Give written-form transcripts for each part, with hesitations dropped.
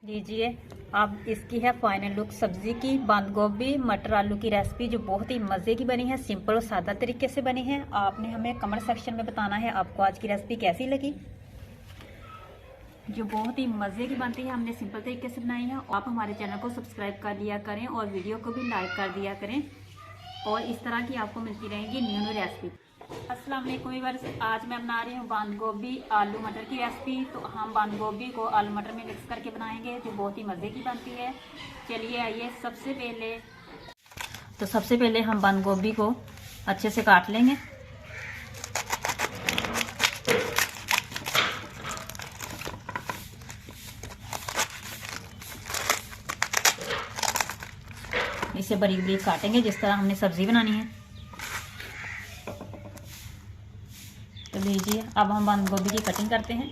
लीजिए अब इसकी है फाइनल लुक सब्जी की। बंद गोभी मटर आलू की रेसिपी जो बहुत ही मज़े की बनी है, सिंपल और सादा तरीके से बनी है। आपने हमें कमेंट सेक्शन में बताना है आपको आज की रेसिपी कैसी लगी। जो बहुत ही मज़े की बनती है, हमने सिंपल तरीके से बनाई है। आप हमारे चैनल को सब्सक्राइब कर दिया करें और वीडियो को भी लाइक कर दिया करें, और इस तरह की आपको मिलती रहेंगी न्यू रेसिपी। अस्सलाम वालेकुम व्यूअर्स, आज मैं बना रही हूँ बंद गोभी आलू मटर की रेसिपी। तो हम बंद गोभी को आलू मटर में मिक्स करके बनाएंगे जो बहुत ही मज़े की बनती है। चलिए आइए, सबसे पहले हम बंद गोभी को अच्छे से काट लेंगे। इसे बारीक बारीक काटेंगे जिस तरह हमने सब्जी बनानी है। तो लीजिए अब हम बंद गोभी की कटिंग करते हैं।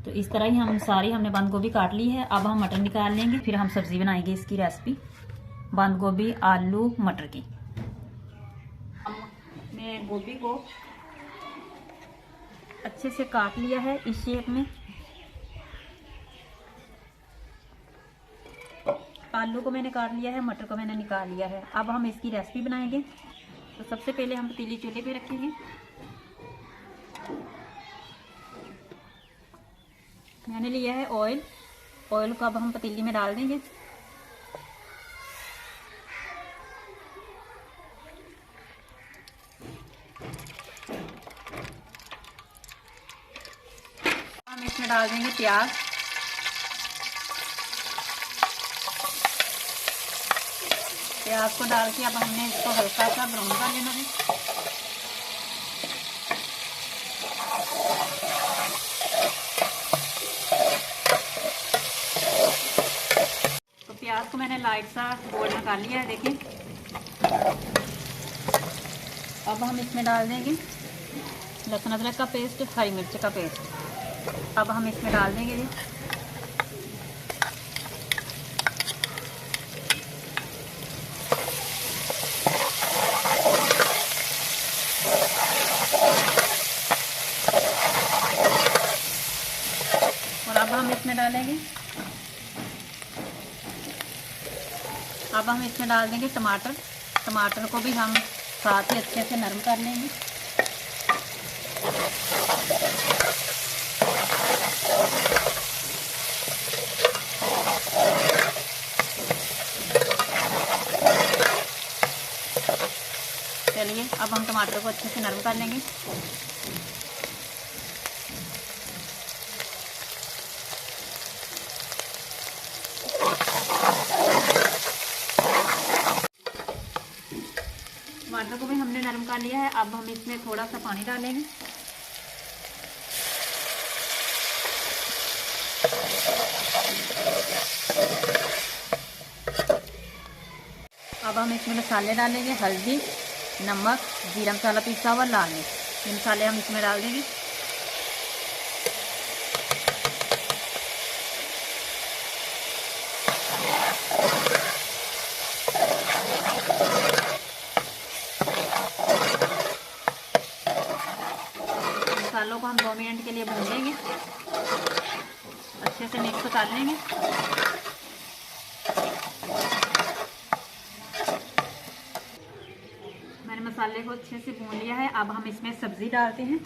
तो इस तरह ही हमने बंद गोभी काट ली है। अब हम मटर निकाल लेंगे, फिर हम सब्जी बनाएंगे इसकी रेसिपी बंद गोभी आलू मटर की। हमने गोभी को अच्छे से काट लिया है इस शेप में। आलू को मैंने काट लिया है, मटर को मैंने निकाल लिया है। अब हम इसकी रेसिपी बनाएंगे। तो सबसे पहले हम पतीली चूल्हे पे रखेंगे। मैंने लिया है ऑयल को अब हम पतीली में डाल देंगे। हम इसमें डाल देंगे प्याज। प्याज को डाल के अब हमने इसको हल्का सा ब्राउन कर लेना है। तो प्याज को मैंने लाइट सा गोल्डन कर लिया है, देखिए। अब हम इसमें डाल देंगे लहसुन अदरक का पेस्ट, हरी मिर्च का पेस्ट। अब हम इसमें डाल देंगे ये। और अब हम इसमें डाल देंगे टमाटर को भी हम साथ ही अच्छे से नरम कर लेंगे। चलिए अब हम टमाटर को अच्छे से नरम कर लेंगे। टमाटर को भी हमने नरम कर लिया है। अब हम इसमें थोड़ा सा पानी डालेंगे। अब हम इसमें मसाले डालेंगे, हल्दी, नमक, जीरा मसाला पिसा हुआ, लाल मिर्च। ये मसाले हम इसमें डाल देंगे। मसालों को हम 2 मिनट के लिए भून लेंगे, अच्छे से मिक्स कर लेंगे। मैंने मसाले को अच्छे से भून लिया है। अब हम इसमें सब्जी डालते हैं।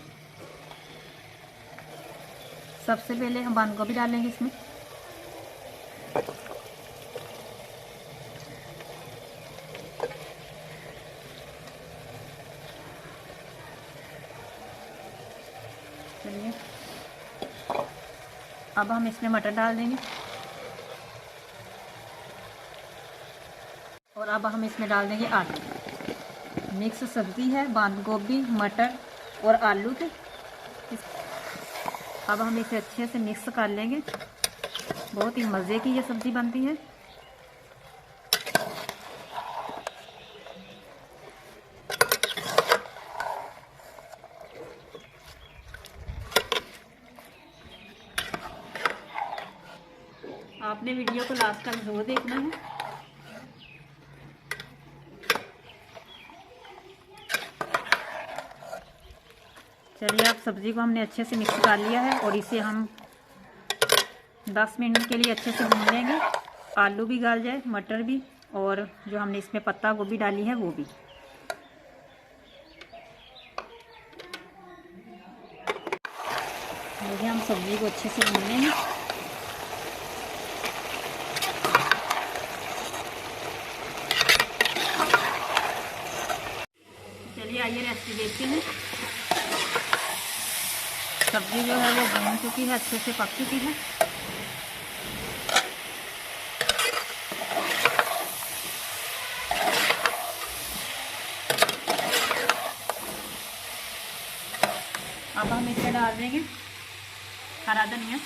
सबसे पहले हम बंद गोभी डालेंगे इसमें। चलिए अब हम इसमें मटर डाल देंगे, और अब हम इसमें डाल देंगे आलू। मिक्स सब्जी है बंद गोभी मटर और आलू के। अब हम इसे अच्छे से मिक्स कर लेंगे। बहुत ही मज़े की ये सब्जी बनती है। आपने वीडियो को लास्ट तक जरूर देखना है। चलिए अब सब्ज़ी को हमने अच्छे से मिक्स कर लिया है और इसे हम 10 मिनट के लिए अच्छे से भून लेंगे। आलू भी गल जाए, मटर भी, और जो हमने इसमें पत्ता गोभी डाली है वो भी। देखिए हम सब्ज़ी को अच्छे से भून लेंगे। चलिए आइए रेसिपी देखते हैं। सब्ज़ी जो है वो भून चुकी है, अच्छे से पक चुकी है। अब हम इसमें डाल देंगे हरा धनिया।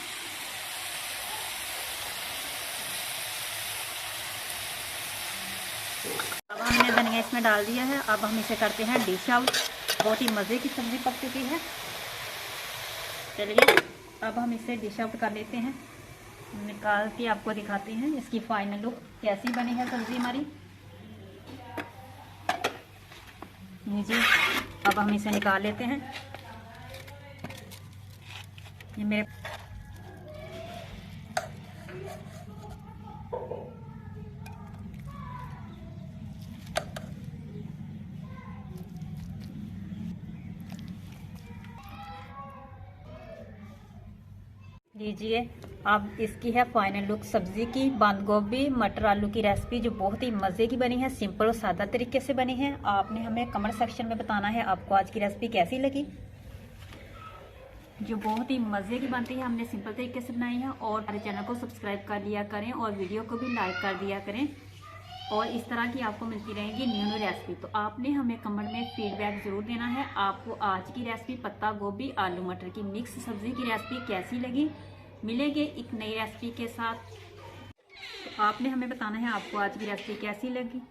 अब हमने धनिया इसमें डाल दिया है। अब हम इसे करते हैं डिश आउट। बहुत ही मज़े की सब्ज़ी पक चुकी है। चलिए अब हम इसे डिश आउट कर लेते हैं। निकाल के आपको दिखाते हैं इसकी फाइनल लुक कैसी बनी है सब्ज़ी हमारी। जी अब हम इसे निकाल लेते हैं। ये मेरे लीजिए अब इसकी है फाइनल लुक सब्ज़ी की। बंद गोभी मटर आलू की रेसिपी जो बहुत ही मज़े की बनी है, सिंपल और सादा तरीके से बनी है। आपने हमें कमेंट सेक्शन में बताना है आपको आज की रेसिपी कैसी लगी। जो बहुत ही मज़े की बनती है, हमने सिंपल तरीके से बनाई है। और हमारे चैनल को सब्सक्राइब कर लिया करें और वीडियो को भी लाइक कर दिया करें। और इस तरह की आपको मिलती रहेंगी न्यू रेसिपी। तो आपने हमें कमेंट में फीडबैक ज़रूर देना है आपको आज की रेसिपी पत्ता गोभी आलू मटर की मिक्स सब्ज़ी की रेसिपी कैसी लगी। मिलेंगे एक नई रेसिपी के साथ। तो आपने हमें बताना है आपको आज की रेसिपी कैसी लगी।